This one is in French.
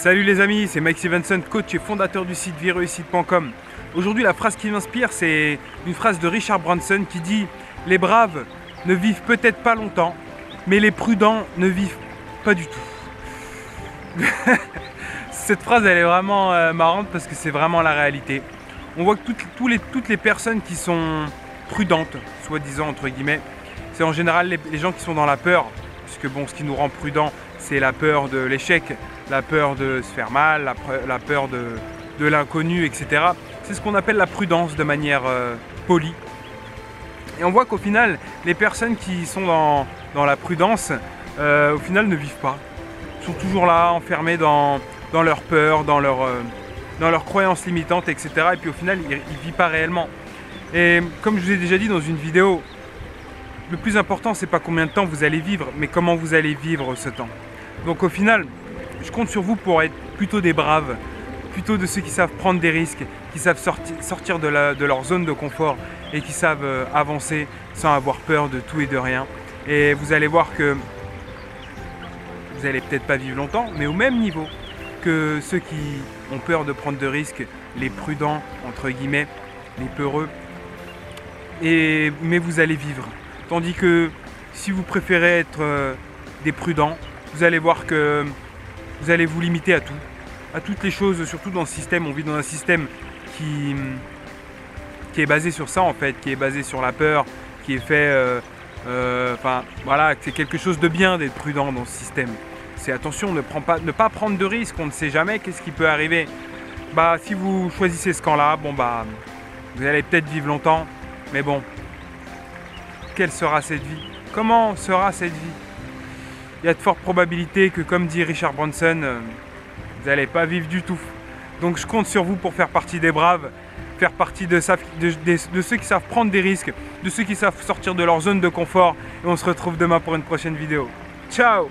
Salut les amis, c'est Mike Stevenson, coach et fondateur du site vireuxsite.com. Aujourd'hui, la phrase qui m'inspire, c'est une phrase de Richard Branson qui dit « Les braves ne vivent peut-être pas longtemps, mais les prudents ne vivent pas du tout. » Cette phrase, elle est vraiment marrante parce que c'est vraiment la réalité. On voit que toutes les personnes qui sont prudentes, soi-disant entre guillemets, c'est en général les gens qui sont dans la peur, puisque bon, ce qui nous rend prudents, c'est la peur de l'échec, la peur de se faire mal, la peur de l'inconnu, etc. C'est ce qu'on appelle la prudence de manière polie. Et on voit qu'au final, les personnes qui sont dans la prudence, au final ne vivent pas. Ils sont toujours là, enfermés dans leur peur, dans leurs croyances limitantes, etc. Et puis au final, ils ne vivent pas réellement. Et comme je vous ai déjà dit dans une vidéo, le plus important, c'est pas combien de temps vous allez vivre, mais comment vous allez vivre ce temps. Donc au final, je compte sur vous pour être plutôt des braves, plutôt de ceux qui savent prendre des risques, qui savent sortir de leur zone de confort et qui savent avancer sans avoir peur de tout et de rien. Et vous allez voir que vous allez peut-être pas vivre longtemps, mais au même niveau que ceux qui ont peur de prendre de risques, les prudents, entre guillemets, les peureux, mais vous allez vivre. Tandis que si vous préférez être des prudents, vous allez voir que vous allez vous limiter à tout, à toutes les choses, surtout dans ce système. On vit dans un système qui est basé sur ça en fait, qui est basé sur la peur, qui est fait, enfin voilà, c'est quelque chose de bien d'être prudent dans ce système. C'est attention, ne pas prendre de risques, on ne sait jamais qu'est-ce qui peut arriver. Bah si vous choisissez ce camp-là, bon bah vous allez peut-être vivre longtemps, mais bon, quelle sera cette vie? Comment sera cette vie? Il y a de fortes probabilités que, comme dit Richard Branson, vous n'allez pas vivre du tout. Donc je compte sur vous pour faire partie des braves, faire partie de ceux qui savent prendre des risques, de ceux qui savent sortir de leur zone de confort. Et on se retrouve demain pour une prochaine vidéo. Ciao!